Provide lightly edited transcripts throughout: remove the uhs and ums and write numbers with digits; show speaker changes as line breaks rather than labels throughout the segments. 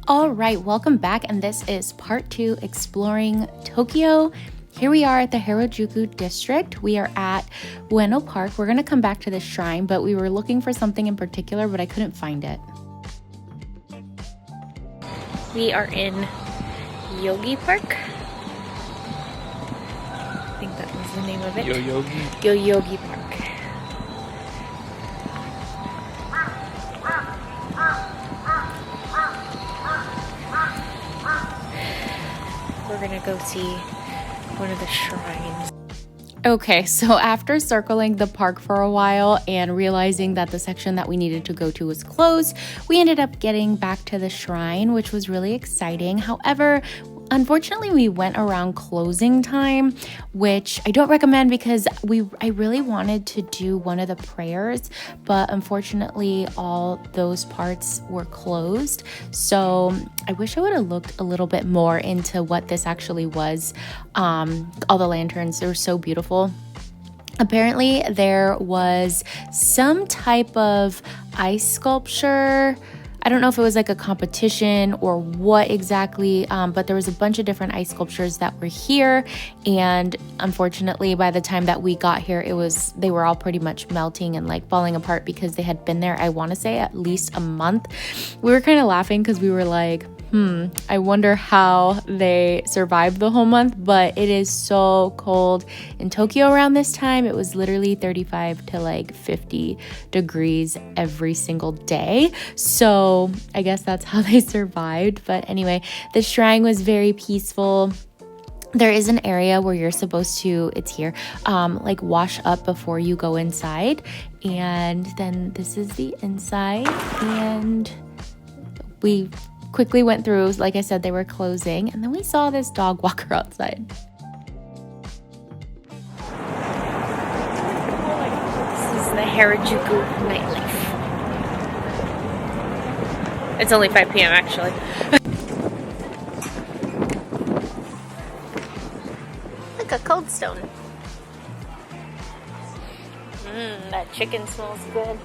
All right, welcome back, and this is part 2, exploring Tokyo. Here we are at the Harajuku district. We are at Ueno Park. We're gonna come back to this shrine, but we were looking for something in particular, but I couldn't find it. We are in Yogi Park. I think that was the name of it. Yoyogi Park. We're gonna go see one of the shrines. Okay, so after circling the park for a while and realizing that the section that we needed to go to was closed, we ended up getting back to the shrine, which was really exciting. However, unfortunately, we went around closing time, which I don't recommend because I really wanted to do one of the prayers, but unfortunately all those parts were closed. So I wish I would have looked a little bit more into what this actually was. All the lanterns, they were so beautiful. Apparently there was some type of ice sculpture. I don't know if it was like a competition or what exactly, but there was a bunch of different ice sculptures that were here. And unfortunately, by the time that we got here, they were all pretty much melting and like falling apart because they had been there, I want to say, at least a month. We were kind of laughing because we were like, I wonder how they survived the whole month, but it is so cold in Tokyo around this time. It was literally 35 to like 50 degrees every single day. So I guess that's how they survived. But anyway, the shrine was very peaceful. There is an area where you're supposed to, it's here, like wash up before you go inside. And then this is the inside. And we quickly went through, like I said, they were closing, and then we saw this dog walker outside. This is the Harajuku nightlife. It's only 5 p.m. actually. Like a Cold Stone. That chicken smells good.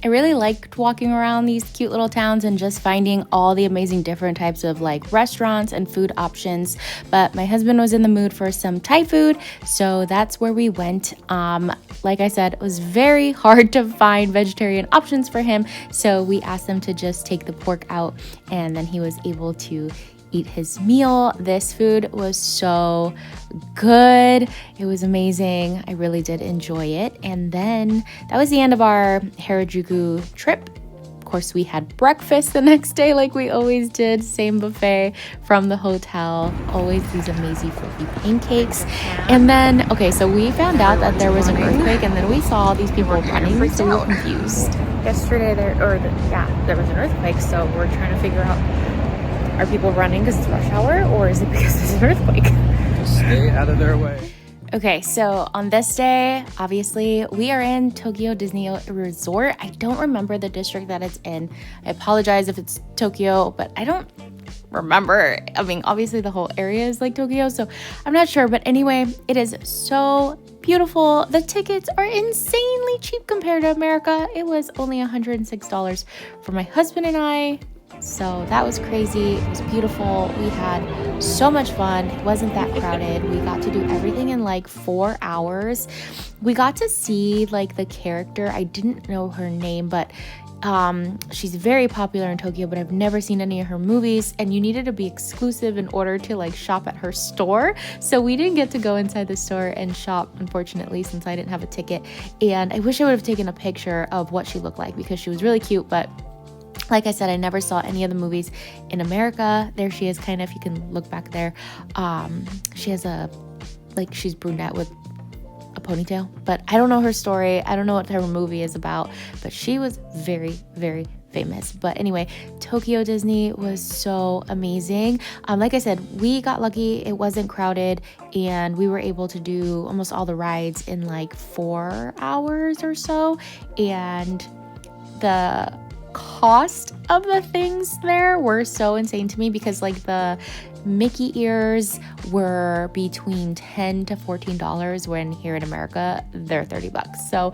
I really liked walking around these cute little towns and just finding all the amazing different types of like restaurants and food options. But my husband was in the mood for some Thai food, so that's where we went. Like I said, it was very hard to find vegetarian options for him, so we asked him to just take the pork out, and then he was able to eat his meal. This food was so good. It was amazing. I really did enjoy it. And then that was the end of our Harajuku trip. Of course, we had breakfast the next day like we always did. Same buffet from the hotel. Always these amazing fluffy pancakes. And then, okay, so we found out that there was an earthquake, and then we saw all these people running, so we were confused. Yesterday, there was an earthquake, so we're trying to figure out, are people running because it's rush hour, or is it because there's an earthquake?
Stay out of their way.
Okay, so on this day, obviously, we are in Tokyo Disney Resort. I don't remember the district that it's in. I apologize if it's Tokyo, but I don't remember. I mean, obviously the whole area is like Tokyo, so I'm not sure. But anyway, it is so beautiful. The tickets are insanely cheap compared to America. It was only $106 for my husband and I. So that was crazy. It was beautiful. We had so much fun. It wasn't that crowded. We got to do everything in like 4 hours. We got to see like the character. I didn't know her name, but she's very popular in Tokyo, but I've never seen any of her movies, and you needed to be exclusive in order to like shop at her store. So we didn't get to go inside the store and shop, unfortunately, since I didn't have a ticket. And I wish I would have taken a picture of what she looked like because she was really cute, but like I said, I never saw any of the movies in America. There she is, kind of, you can look back there. She has she's brunette with a ponytail, but I don't know her story. I don't know what her movie is about, but she was very, very famous. But anyway, Tokyo Disney was so amazing. Like I said, we got lucky. It wasn't crowded, and we were able to do almost all the rides in like 4 hours or so. And the cost of the things there were so insane to me because like the Mickey ears were between $10 to $14 when here in America they're $30. So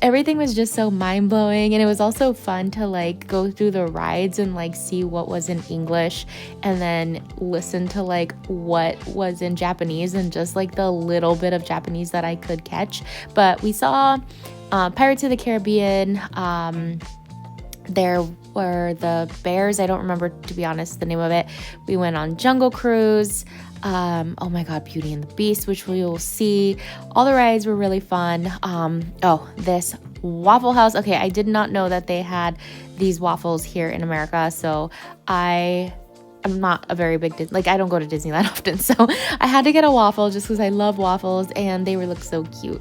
everything was just so mind-blowing, and it was also fun to like go through the rides and like see what was in English and then listen to like what was in Japanese and just like the little bit of Japanese that I could catch. But we saw Pirates of the Caribbean. There were the bears. I don't remember, to be honest, the name of it. We went on Jungle Cruise. Oh my God, Beauty and the Beast, which we will see. All the rides were really fun. This Waffle House. Okay, I did not know that they had these waffles here in America. So I'm not a very big, I don't go to Disneyland often. So I had to get a waffle just because I love waffles and they look so cute.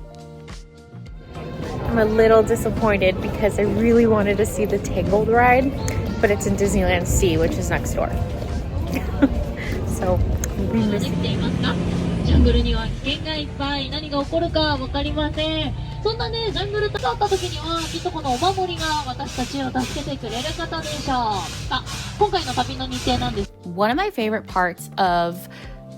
I'm a little disappointed because I really wanted to see the Tangled ride, but it's in Disneyland Sea, which is next door. So we'll be missing it.
ジャングルには危険がいっぱい、何が起こるかわかりません。そんなね、ジャングルとかあった時にはきっとこのお守りが私たちを助けてくれる方でしょう。今回の旅の日程なんです。
One of my favorite parts of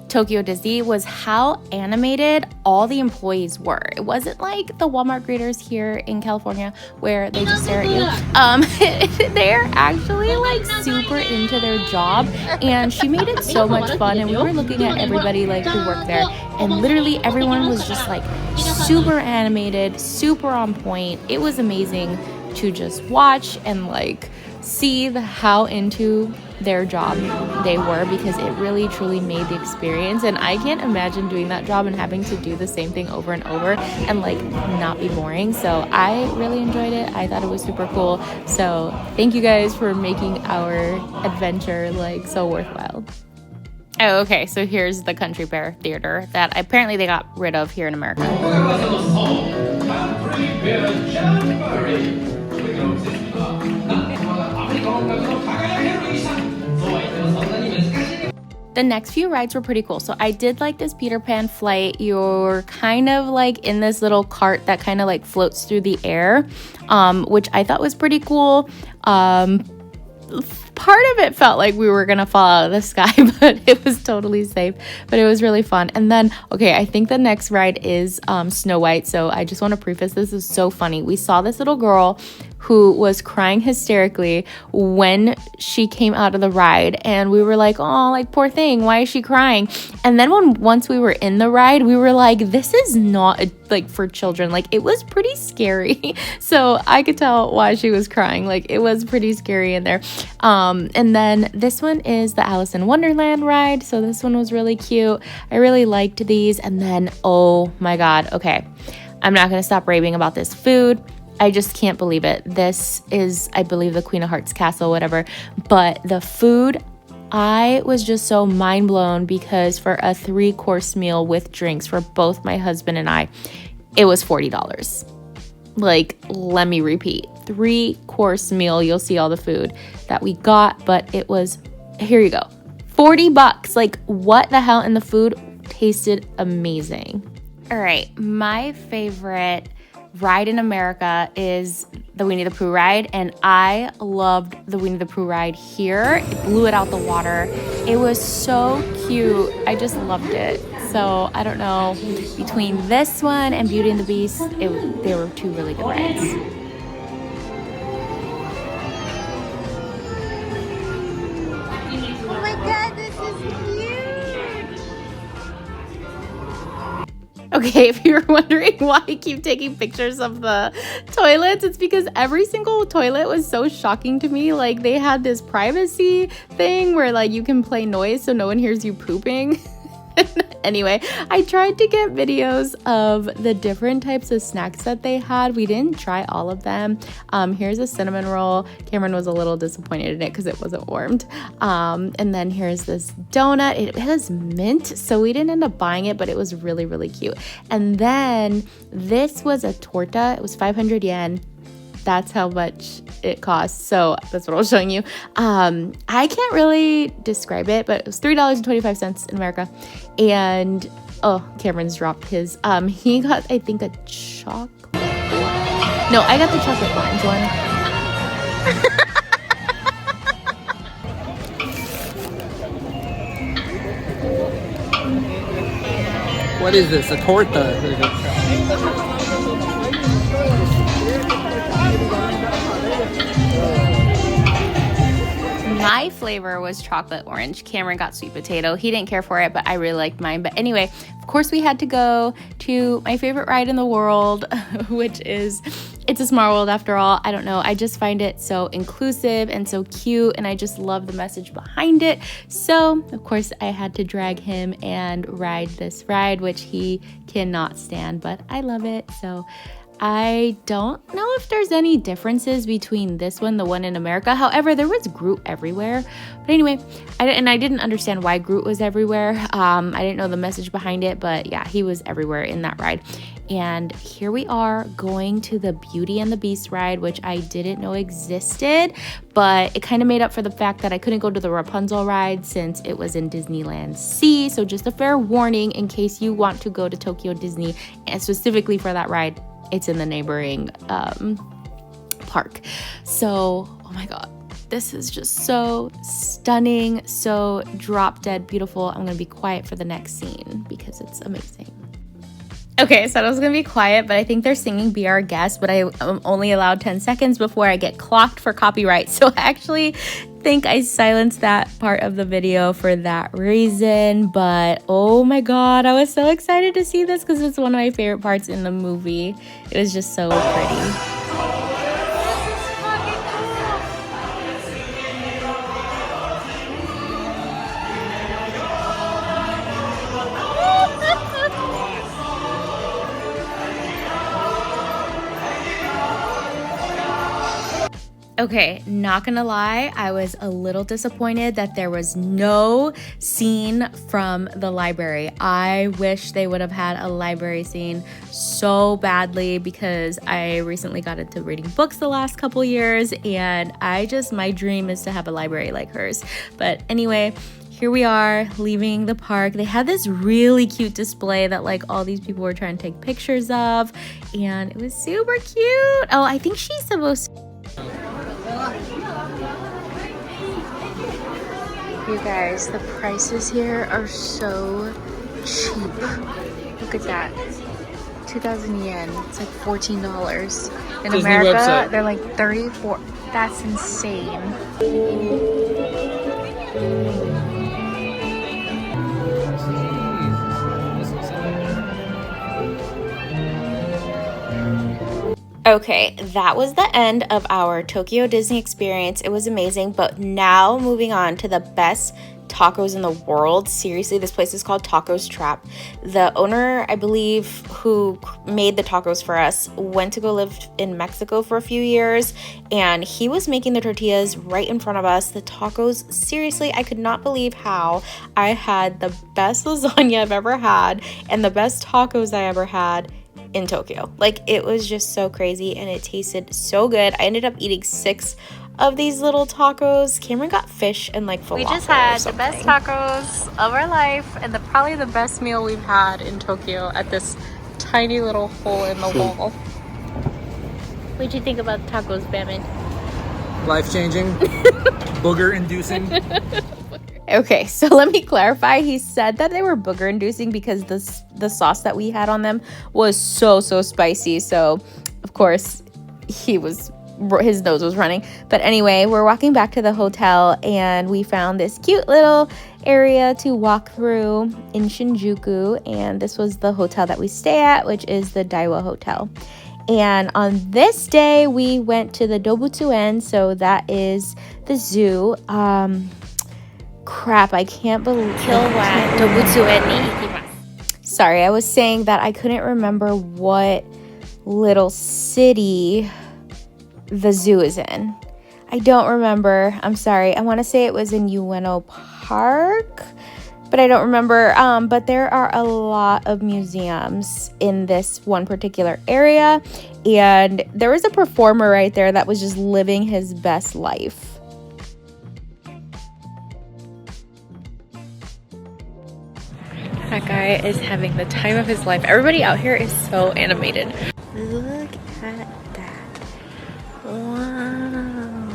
Tokyo Disney was how animated all the employees were. It wasn't like the Walmart greeters here in California where they just stare at you. They're actually like super into their job, and she made it so much fun. And we were looking at everybody like who worked there, and literally everyone was just like super animated, super on point. It was amazing to just watch and like see how into their job they were, because it really truly made the experience. And I can't imagine doing that job and having to do the same thing over and over and like not be boring. So I really enjoyed it. I thought it was super cool. So thank you guys for making our adventure like so worthwhile. Oh, okay, so here's the Country Bear Theater that apparently they got rid of here in America. The next few rides were pretty cool. So I did like this Peter Pan flight. You're kind of like in this little cart that kind of like floats through the air, which I thought was pretty cool. Part of it felt like we were gonna fall out of the sky, but it was totally safe. But it was really fun. And then, okay, I think the next ride is Snow White. So I just want to preface, this is so funny. We saw this little girl who was crying hysterically when she came out of the ride, and we were like, oh, like poor thing, why is she crying? And then once we were in the ride, we were like, this is not like for children. Like it was pretty scary. So I could tell why she was crying. Like it was pretty scary in there. And then this one is the Alice in Wonderland ride. So this one was really cute. I really liked these. And then, oh my God, okay, I'm not gonna stop raving about this food. I just can't believe it. This is, I believe, the Queen of Hearts castle, whatever. But the food, I was just so mind blown because for a 3-course meal with drinks for both my husband and I, it was $40. Like, let me repeat, 3-course meal. You'll see all the food that we got, but it was, here you go, $40. Like, what the hell? And the food tasted amazing. All right, my favorite ride in America is the Winnie the Pooh ride, and I loved the Winnie the Pooh ride here. It blew it out the water. It was so cute. I just loved it. So I don't know, between this one and Beauty and the Beast, they were two really good rides.
Oh my God, this is cute!
Okay, if you're wondering why I keep taking pictures of the toilets, it's because every single toilet was so shocking to me. Like, they had this privacy thing where, like, you can play noise so no one hears you pooping. Anyway, I tried to get videos of the different types of snacks that they had. We didn't try all of them. Here's a cinnamon roll. Cameron was a little disappointed in it because it wasn't warmed. And then here's this donut. It has mint, so we didn't end up buying it, but it was really, really cute. And then this was a torta. It was 500 yen. That's how much it costs. So that's what I was showing you. I can't really describe it, but it was $3.25 in America. And oh, Cameron's dropped his. He got, I think, a chocolate. No, I got the chocolate lines one.
What is this? A torta.
My flavor was chocolate orange. Cameron got sweet potato. He didn't care for it, but I really liked mine. But anyway, of course we had to go to my favorite ride in the world, which is It's a Small World after all. I don't know. I just find it so inclusive and so cute, and I just love the message behind it. So, of course, I had to drag him and ride this ride, which he cannot stand, but I love it. So I don't know if there's any differences between this one, the one in America. However, there was Groot everywhere. But anyway, I didn't understand why Groot was everywhere. I didn't know the message behind it, but yeah, he was everywhere in that ride. And here we are going to the Beauty and the Beast ride, which I didn't know existed, but it kind of made up for the fact that I couldn't go to the Rapunzel ride since it was in Disneyland Sea. So just a fair warning in case you want to go to Tokyo Disney, and specifically for that ride, it's in the neighboring park. So, oh my God, this is just so stunning, so drop dead beautiful. I'm gonna be quiet for the next scene because it's amazing. Okay, so I was gonna be quiet, but I think they're singing Be Our Guest, but I'm only allowed 10 seconds before I get clocked for copyright. So I actually think I silenced that part of the video for that reason. But oh my God, I was so excited to see this because it's one of my favorite parts in the movie. It was just so pretty. Okay, not gonna lie, I was a little disappointed that there was no scene from the library. I wish they would have had a library scene so badly because I recently got into reading books the last couple years, and my dream is to have a library like hers. But anyway, here we are leaving the park. They had this really cute display that like all these people were trying to take pictures of, and it was super cute. Oh, I think she's supposed to. You guys, the prices here are so cheap. Look at that. 2,000 yen. It's like $14. In
Disney
America,
website.
they're like 34. That's insane. Okay, that was the end of our Tokyo Disney experience. It was amazing, but now moving on to the best tacos in the world. Seriously, this place is called Tacos Trap. The owner, I believe, who made the tacos for us, went to go live in Mexico for a few years, and he was making the tortillas right in front of us. The tacos, seriously, I could not believe how I had the best lasagna I've ever had and the best tacos I ever had in Tokyo. Like, it was just so crazy and it tasted so good. I ended up eating 6 of these little tacos. Cameron got fish and like falafel.
We just had the best tacos of our life and probably the best meal we've had in Tokyo at this tiny little hole in the wall.
What'd you think about tacos, Bamin?
Life-changing. Booger-inducing.
Okay, so let me clarify. He said that they were booger inducing because the sauce that we had on them was so spicy. So, of course, his nose was running. But anyway, we're walking back to the hotel and we found this cute little area to walk through in Shinjuku. And this was the hotel that we stay at, which is the Daiwa Hotel. And on this day, we went to the Dobutsuen. So that is the zoo. Crap, I can't believe. Sorry, I was saying that I couldn't remember what little city the zoo is in. I don't remember. I'm sorry. I want to say it was in Ueno Park, but I don't remember. But there are a lot of museums in this one particular area, and there was a performer right there that was just living his best life. That guy is having the time of his life. Everybody out here is so animated. Look at that. Wow.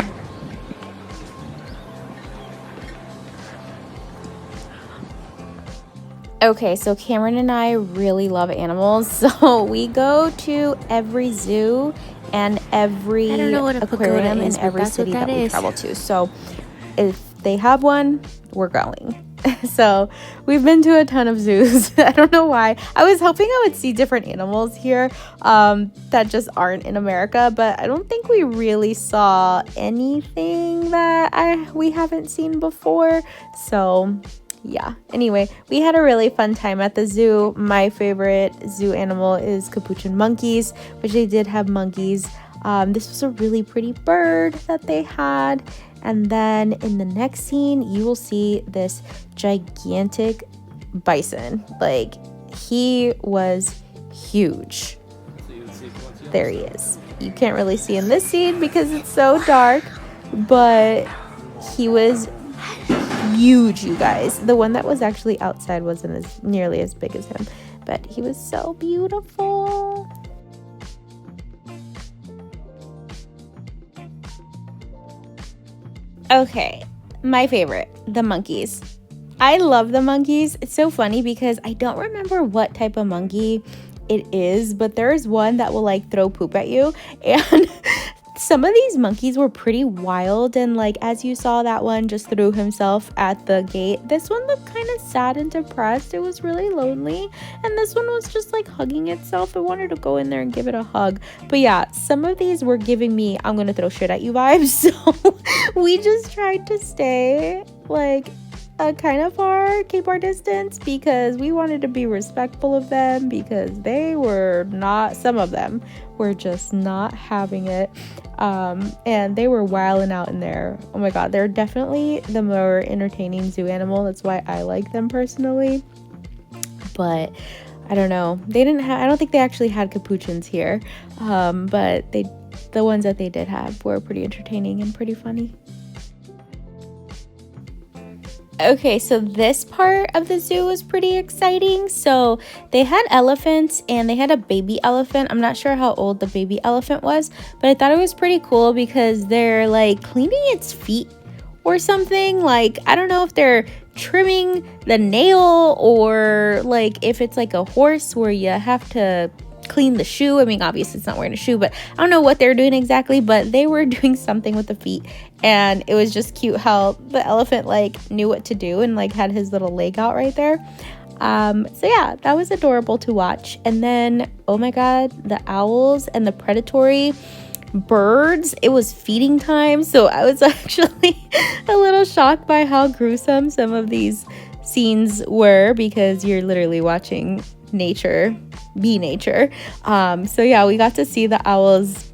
Okay, so Cameron and I really love animals, so we go to every zoo and every aquarium in every city that we travel to. So if they have one, we're going. So we've been to a ton of zoos. I don't know why. I was hoping I would see different animals here that just aren't in America, but I don't think we really saw anything that we haven't seen before. So yeah, anyway, we had a really fun time at the zoo. My favorite zoo animal is capuchin monkeys, which they did have monkeys. This was a really pretty bird that they had. And then in the next scene, you will see this gigantic bison. Like, he was huge. There he is. You can't really see in this scene because it's so dark, but he was huge, you guys. The one that was actually outside wasn't nearly as big as him, but he was so beautiful. Okay, my favorite, the monkeys. I love the monkeys. It's so funny because I don't remember what type of monkey it is, but there's one that will like throw poop at you, and some of these monkeys were pretty wild, and like as you saw, that one just threw himself at the gate. This one looked kind of sad and depressed. It was really lonely, and this one was just like hugging itself. I wanted to go in there and give it a hug. But yeah, some of these were giving me I'm gonna throw shit at you vibes, so we just tried to stay like a kind of far K-bar distance because we wanted to be respectful of them, because they were not, some of them were just not having it, and they were wilding out in there. Oh my god, they're definitely the more entertaining zoo animal. That's why I like them personally. But I don't know, they didn't have, I don't think they actually had capuchins here, but the ones that they did have were pretty entertaining and pretty funny. Okay, so this part of the zoo was pretty exciting. So they had elephants and they had a baby elephant. I'm not sure how old the baby elephant was, but I thought it was pretty cool because they're like cleaning its feet or something. Like, I don't know if they're trimming the nail or like if it's like a horse where you have to clean the shoe. I mean, obviously it's not wearing a shoe, but I don't know what they're doing exactly, but they were doing something with the feet, and it was just cute how the elephant like knew what to do and like had his little leg out right there. So yeah, that was adorable to watch. And then, oh my god, the owls and the predatory birds, it was feeding time, so I was actually a little shocked by how gruesome some of these scenes were, because you're literally watching nature be nature. So yeah, we got to see the owls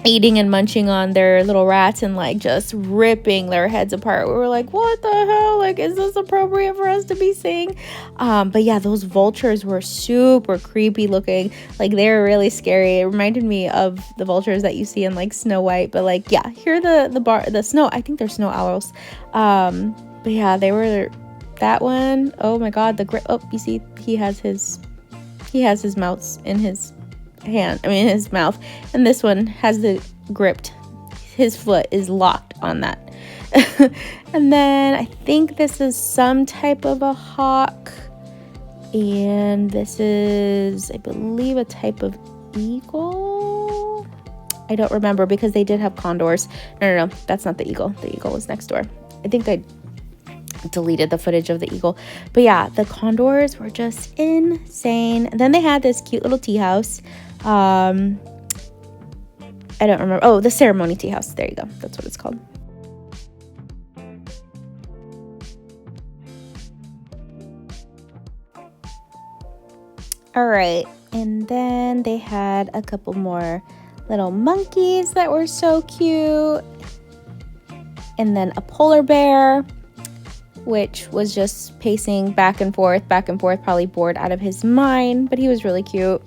eating and munching on their little rats and like just ripping their heads apart. We were like, what the hell, like, is this appropriate for us to be seeing? But yeah, those vultures were super creepy looking. Like, they were really scary. It reminded me of the vultures that you see in like Snow White, but like, yeah, here the snow, I think they're snow owls. But yeah, they were that one. Oh my god, you see he has his mouth in his hand, his mouth, and this one has the gripped, his foot is locked on that. And then I think this is some type of a hawk, and this is, I believe, a type of eagle. I don't remember because they did have condors. No, that's not the eagle. The eagle was next door. I think I deleted the footage of the eagle, but yeah, the condors were just insane. And then they had this cute little tea house. I don't remember. Oh, the ceremony tea house. There you go. That's what it's called. All right, and then they had a couple more little monkeys that were so cute, and then a polar bear, which was just pacing back and forth, probably bored out of his mind, but he was really cute.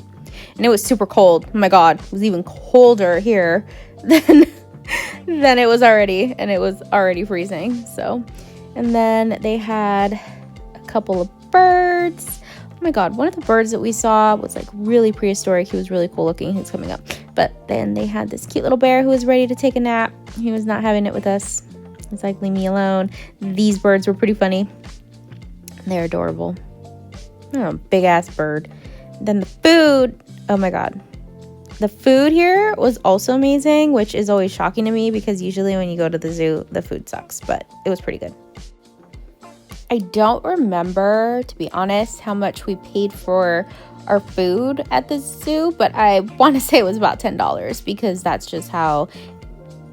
And it was super cold. Oh my god, it was even colder here than it was already, and it was already freezing. So, and then they had a couple of birds. Oh my god, one of the birds that we saw was like really prehistoric. He was really cool looking. He's coming up. But then they had this cute little bear who was ready to take a nap. He was not having it with us. It's like, leave me alone. These birds were pretty funny. They're adorable. I don't know, big ass bird. Then the food, oh my god. The food here was also amazing, which is always shocking to me because usually when you go to the zoo, the food sucks, but it was pretty good. I don't remember, to be honest, how much we paid for our food at the zoo, but I want to say it was about $10 because that's just how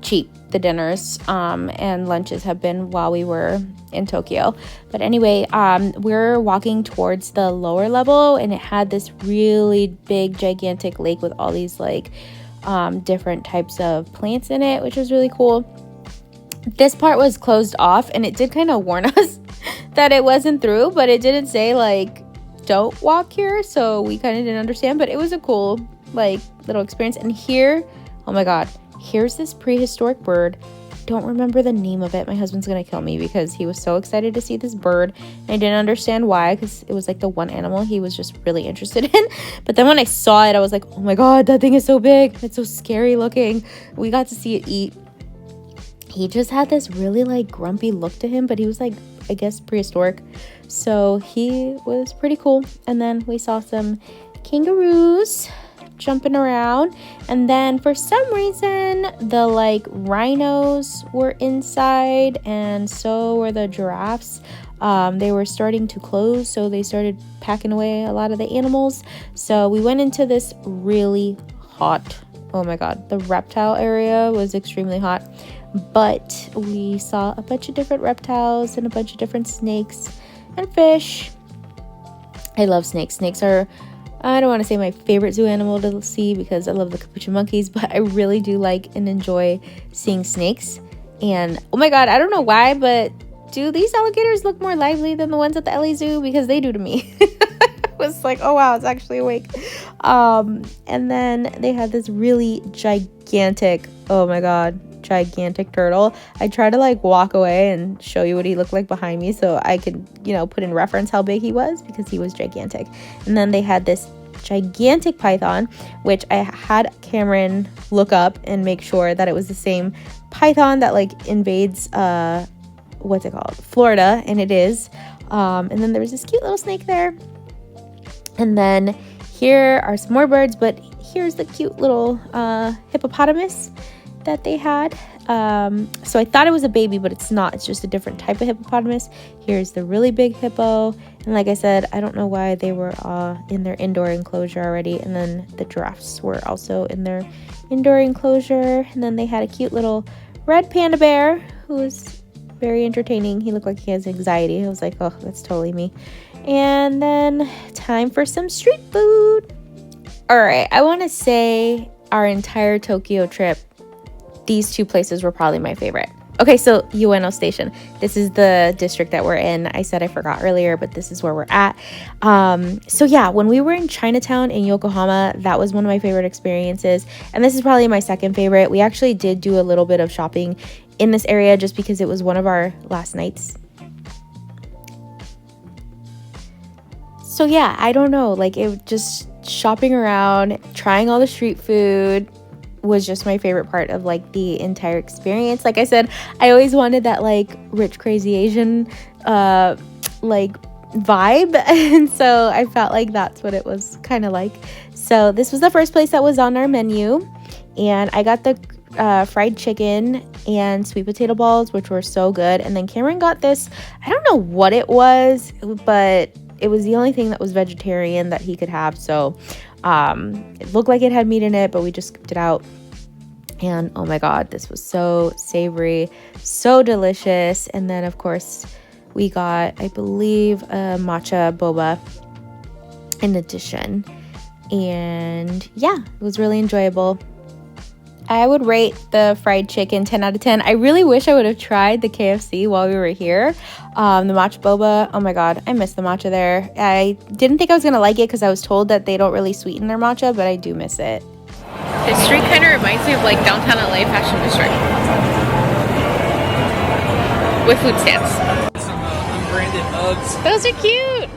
cheap the dinners and lunches have been while we were in Tokyo. But anyway, we're walking towards the lower level, and it had this really big, gigantic lake with all these like different types of plants in it, which was really cool. This part was closed off, and it did kind of warn us that it wasn't through, but it didn't say like don't walk here, so we kind of didn't understand. But it was a cool like little experience. And here, oh my god, here's this prehistoric bird. Don't remember the name of it. My husband's gonna kill me because he was so excited to see this bird, and I didn't understand why, because it was like the one animal he was just really interested in. But then when I saw it, I was like, oh my god, that thing is so big, it's so scary looking. We got to see it eat. He just had this really like grumpy look to him, but he was like, I guess, prehistoric, so he was pretty cool. And then we saw some kangaroos jumping around, and then for some reason the like rhinos were inside, and so were the giraffes. They were starting to close, so they started packing away a lot of the animals. So we went into this really hot, oh my god, the reptile area was extremely hot, but we saw a bunch of different reptiles and a bunch of different snakes and fish. I love snakes. Snakes are, I don't want to say my favorite zoo animal to see because I love the capuchin monkeys, but I really do like and enjoy seeing snakes. And oh my god, I don't know why, but do these alligators look more lively than the ones at the LA Zoo? Because they do to me. I was like, oh wow, it's actually awake. And then they had this really gigantic, oh my god, gigantic turtle. I tried to like walk away and show you what he looked like behind me so I could, you know, put in reference how big he was, because he was gigantic. And then they had this gigantic python, which I had Cameron look up and make sure that it was the same python that like invades what's it called, Florida, and it is. And then there was this cute little snake there. And then here are some more birds, but here's the cute little hippopotamus that they had. So I thought it was a baby, but it's not. It's just a different type of hippopotamus. Here's the really big hippo. And like I said, I don't know why they were in their indoor enclosure already. And then the giraffes were also in their indoor enclosure. And then they had a cute little red panda bear who was very entertaining. He looked like he has anxiety. I was like, oh, that's totally me. And then time for some street food. All right, I want to say our entire Tokyo trip, these two places were probably my favorite. Okay, so Ueno Station. This is the district that we're in. I said I forgot earlier, but this is where we're at. So yeah, when we were in Chinatown in Yokohama, that was one of my favorite experiences. And this is probably my second favorite. We actually did do a little bit of shopping in this area just because it was one of our last nights. So yeah, I don't know, like it just shopping around, trying all the street food was just my favorite part of like the entire experience. Like I said, I always wanted that like rich crazy Asian like vibe, and so I felt like that's what it was kind of like. So this was the first place that was on our menu, and I got the fried chicken and sweet potato balls, which were so good. And then Cameron got this, I don't know what it was, but it was the only thing that was vegetarian that he could have. So it looked like it had meat in it, but we just skipped it out. And oh my god, this was so savory, so delicious. And then of course we got, I believe, a matcha boba in addition. And yeah, it was really enjoyable. I would rate the fried chicken 10 out of 10. I really wish I would have tried the KFC while we were here. The matcha boba, oh my god, I miss the matcha there. I didn't think I was going to like it because I was told that they don't really sweeten their matcha, but I do miss it.
This street kind of reminds me of like downtown LA Fashion District. With food stands.
Some unbranded Uggs.
Those are cute!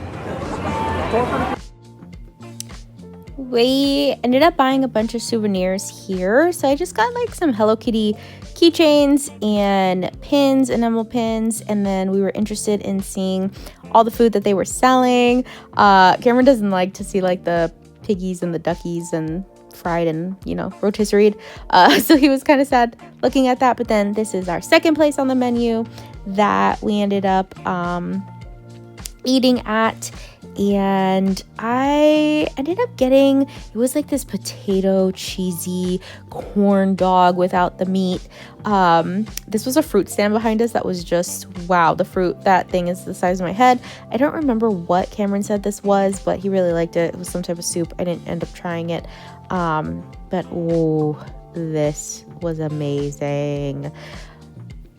We ended up buying a bunch of souvenirs here, so I just got like some Hello Kitty keychains and pins, enamel pins, and then we were interested in seeing all the food that they were selling. Cameron doesn't like to see like the piggies and the duckies and fried and, you know, rotisserie. So he was kind of sad looking at that. But then this is our second place on the menu that we ended up eating at. And I ended up getting, it was like this potato cheesy corn dog without the meat. This was a fruit stand behind us that was just, wow, the fruit, that thing is the size of my head. I don't remember what Cameron said this was, but he really liked it. It was some type of soup. I didn't end up trying it. But oh, this was amazing.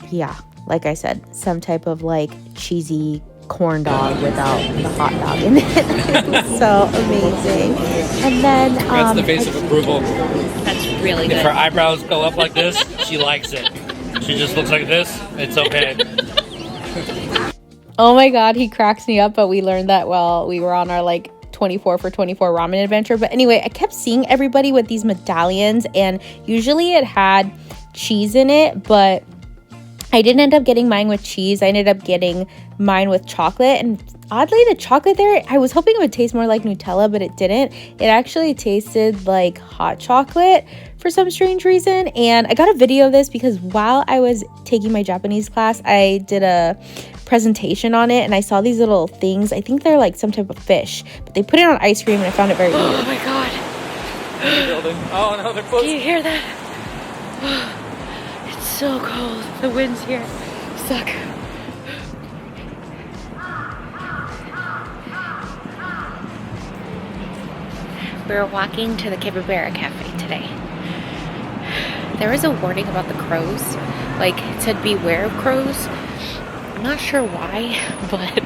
Yeah, like I said, some type of like cheesy corn dog without the hot dog in it. It was so amazing. And then
That's the face of approval.
that's really
If her eyebrows go up like this, she likes it. She just looks like this, it's okay.
Oh my god, he cracks me up. But we learned that while we were on our like 24 for 24 ramen adventure. But anyway, I kept seeing everybody with these medallions, and usually it had cheese in it, but I didn't end up getting mine with cheese. I ended up getting mine with chocolate, and oddly the chocolate there, I was hoping it would taste more like Nutella, but it didn't. It actually tasted like hot chocolate for some strange reason. And I got a video of this because while I was taking my Japanese class, I did a presentation on it, and I saw these little things. I think they're like some type of fish, but they put it on ice cream, and I found it very weird.
Oh my god. Oh no, they're close.
Do you hear that? It's so cold. The winds here suck. We're walking to the Capybara Cafe today. There was a warning about the crows. Like, it said beware of crows. I'm not sure why, but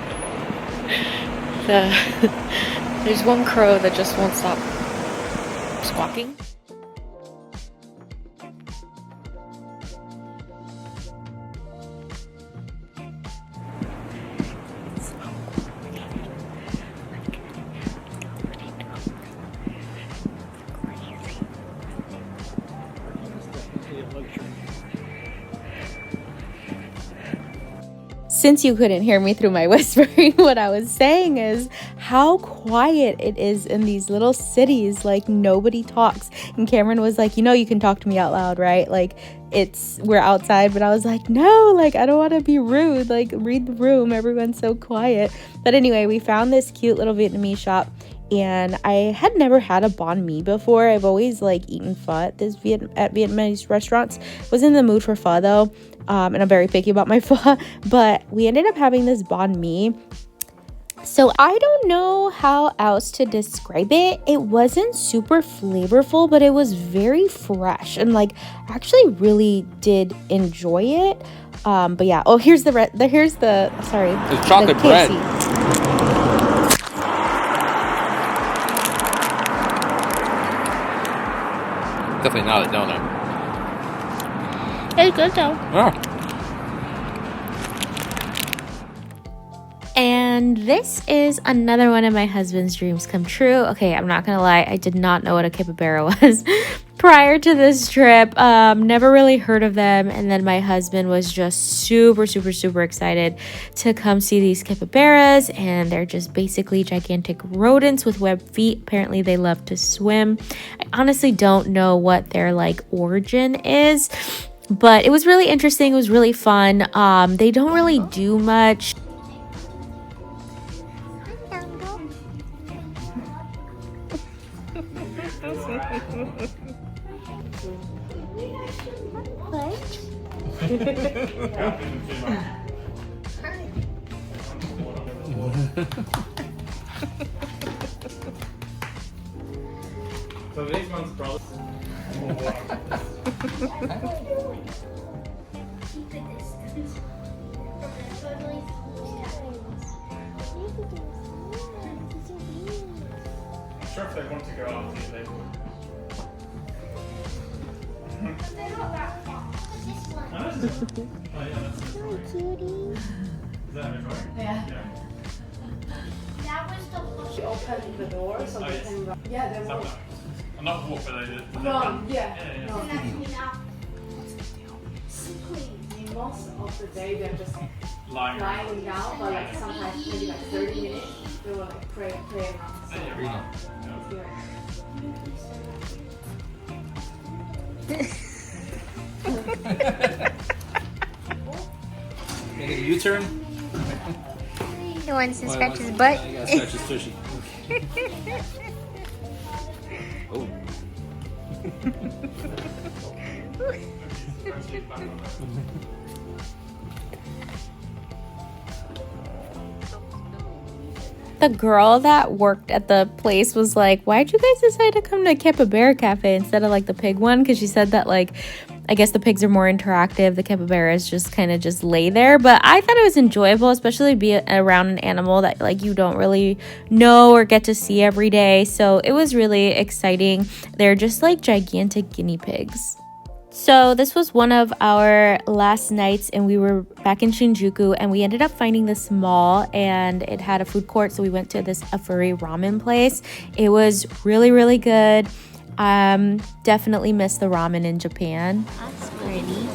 there's one crow that just won't stop squawking. Since you couldn't hear me through my whispering, what I was saying is how quiet it is in these little cities. Like, nobody talks. And Cameron was like, you know, you can talk to me out loud, right? Like, we're outside, but I was like, no, like, I don't want to be rude. Like, read the room. Everyone's so quiet. But anyway, we found this cute little Vietnamese shop, and I had never had a banh mi before. I've always like eaten pho at Vietnamese restaurants. Was in the mood for pho though, and I'm very picky about my pho. But we ended up having this banh mi. So I don't know how else to describe it. It wasn't super flavorful, but it was very fresh, and like I actually really did enjoy it. But yeah. Oh, here's the sorry.
It's chocolate bread. Definitely not a donut.
It's good though.
Yeah.
And this is another one of my husband's dreams come true. Okay, I'm not gonna lie, I did not know what a capybara was prior to this trip. Never really heard of them, and then my husband was just super excited to come see these capybaras, and they're just basically gigantic rodents with webbed feet. Apparently they love to swim. I honestly don't know what their like origin is, but it was really interesting. It was really fun. They don't really do much.
So these ones probably. I'm sure if they want to go out, they would.
They're not that far. This one.
Oh, yeah, that's
Hi, cutie.
Is that Victoria?
Yeah. That was the first.
Opened the door so they can run. Yeah, they will.
I'm not walk, but I did.
Run, yeah.
Yeah.
Run.
Actually now.
most of the day they're just lying down, but like sometimes maybe like 30 minutes they will like play around. So it's good.
Make a U-turn.
He wants to scratch his butt.
I gotta scratch his tushy. Oh.
The girl that worked at the place was like, why'd you guys decide to come to Capybara Cafe instead of like the pig one? Because she said that like, I guess the pigs are more interactive. The capybaras just kind of just lay there. But I thought it was enjoyable, especially to be around an animal that like you don't really know or get to see every day. So it was really exciting. They're just like gigantic guinea pigs. So this was one of our last nights, and we were back in Shinjuku, and we ended up finding this mall, and it had a food court. So we went to this Afuri ramen place. It was really, really good. Definitely miss the ramen in Japan. That's pretty.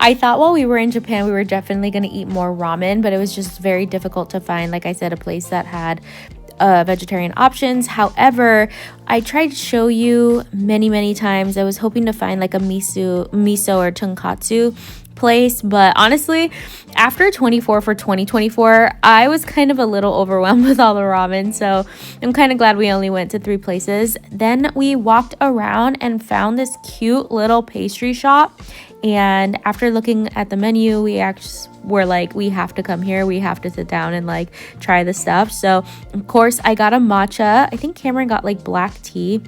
I thought while we were in Japan, we were definitely going to eat more ramen, but it was just very difficult to find, like I said, a place that had vegetarian options. However, I tried to show you many times. I was hoping to find like a miso or tonkatsu place, but honestly, after 24 for 2024, I was kind of a little overwhelmed with all the ramen, so I'm kind of glad we only went to 3 places. Then we walked around and found this cute little pastry shop, and after looking at the menu, we actually were like, we have to come here, we have to sit down and like try the stuff. So of course I got a matcha. I think Cameron got like black tea.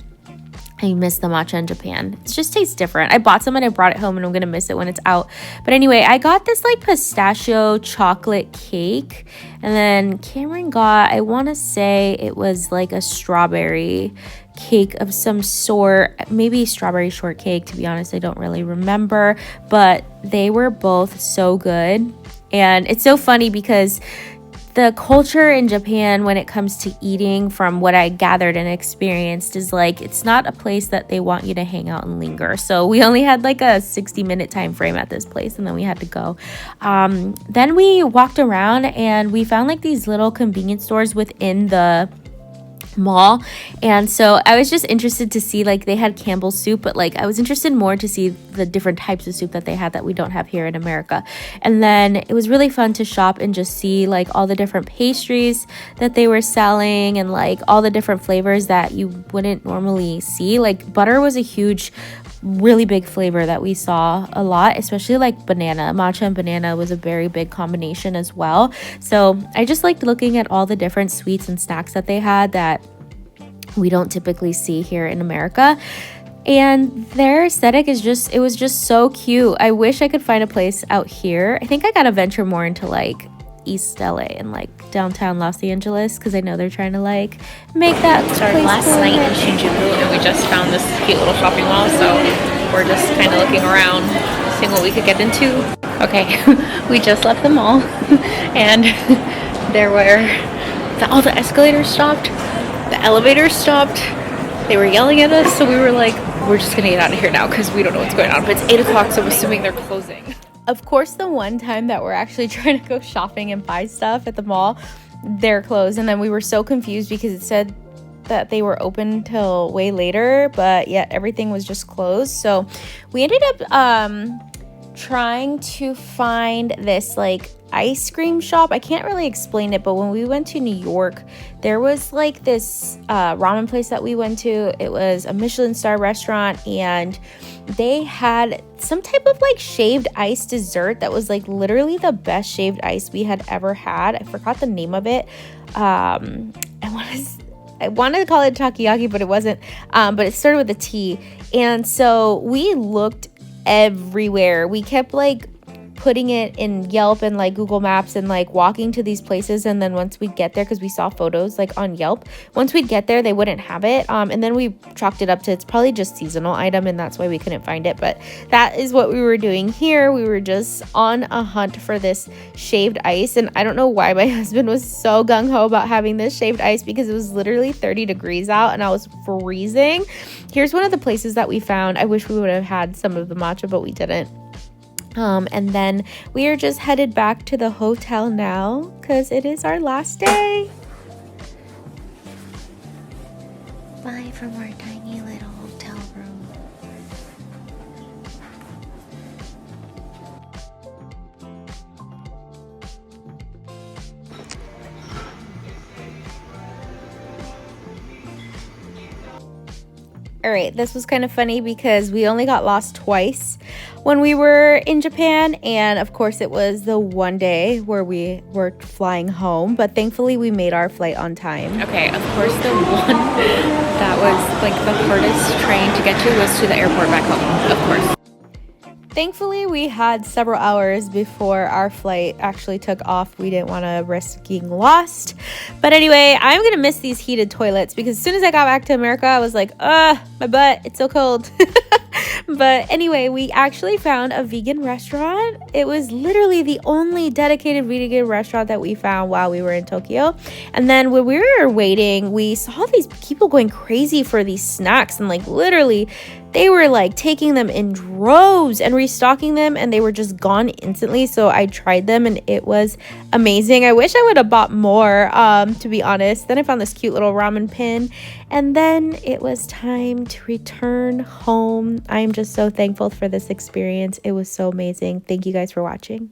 I miss the matcha in Japan. It just tastes different. I bought some and I brought it home, and I'm gonna miss it when it's out. But anyway, I got this like pistachio chocolate cake, and then Cameron got, I want to say it was like a strawberry cake of some sort, maybe strawberry shortcake. To be honest, I don't really remember, but they were both so good. And it's so funny because the culture in Japan when it comes to eating, from what I gathered and experienced, is like it's not a place that they want you to hang out and linger. So we only had like a 60-minute time frame at this place, and then we had to go. Then we walked around and we found like these little convenience stores within the mall, and so I was just interested to see, like, they had Campbell's soup, but like I was interested more to see the different types of soup that they had that we don't have here in America. And then it was really fun to shop and just see like all the different pastries that they were selling, and like all the different flavors that you wouldn't normally see. Like butter was a huge, really big flavor that we saw a lot, especially like banana. Matcha and banana was a very big combination as well. So I just liked looking at all the different sweets and snacks that they had that we don't typically see here in America. And their aesthetic is just, it was just so cute. I wish I could find a place out here. I think I gotta venture more into like East LA and like downtown Los Angeles, because I know they're trying to like make that
Started last night in Shinjuku, and we just found this cute little shopping mall, so we're just kind of looking around, seeing what we could get into. Okay, we just left the mall, and there were all the escalators stopped, the elevators stopped, they were yelling at us, so we were like, we're just gonna get out of here now because we don't know what's going on. But it's 8 o'clock, so I'm assuming they're closing.
Of course, the one time that we're actually trying to go shopping and buy stuff at the mall, they're closed. And then we were so confused because it said that they were open till way later, but yet everything was just closed. So we ended up trying to find this like ice cream shop. I can't really explain it, but when we went to New York, there was like this ramen place that we went to. It was a Michelin star restaurant, and they had some type of like shaved ice dessert that was like literally the best shaved ice we had ever had. I forgot the name of it. I wanted to call it takoyaki, but it wasn't. But it started with a T. And so we looked everywhere. We kept like putting it in Yelp and like Google Maps and like walking to these places, and then once we'd get there, because we saw photos like on Yelp, once we'd get there they wouldn't have it, and then we chalked it up to it's probably just seasonal item, and that's why we couldn't find it. But that is what we were doing here. We were just on a hunt for this shaved ice, and I don't know why my husband was so gung-ho about having this shaved ice, because it was literally 30 degrees out and I was freezing. Here's one of the places that we found. I wish we would have had some of the matcha, but we didn't. And then we are just headed back to the hotel now because it is our last day. Bye from our tiny little hotel room. All right, this was kind of funny because we only got lost twice when we were in Japan, and of course it was the one day where we were flying home, but thankfully we made our flight on time. Okay, of course the one that was like the hardest train to get to was to the airport back home, of course. Thankfully, we had several hours before our flight actually took off. We didn't want to risk getting lost. But anyway, I'm going to miss these heated toilets because as soon as I got back to America, I was like, my butt, it's so cold. But anyway, we actually found a vegan restaurant. It was literally the only dedicated vegan restaurant that we found while we were in Tokyo. And then when we were waiting, we saw these people going crazy for these snacks, and like literally they were like taking them in droves and restocking them, and they were just gone instantly. So I tried them and it was amazing. I wish I would have bought more, to be honest. Then I found this cute little ramen pin, and then it was time to return home. I'm just so thankful for this experience. It was so amazing. Thank you guys for watching.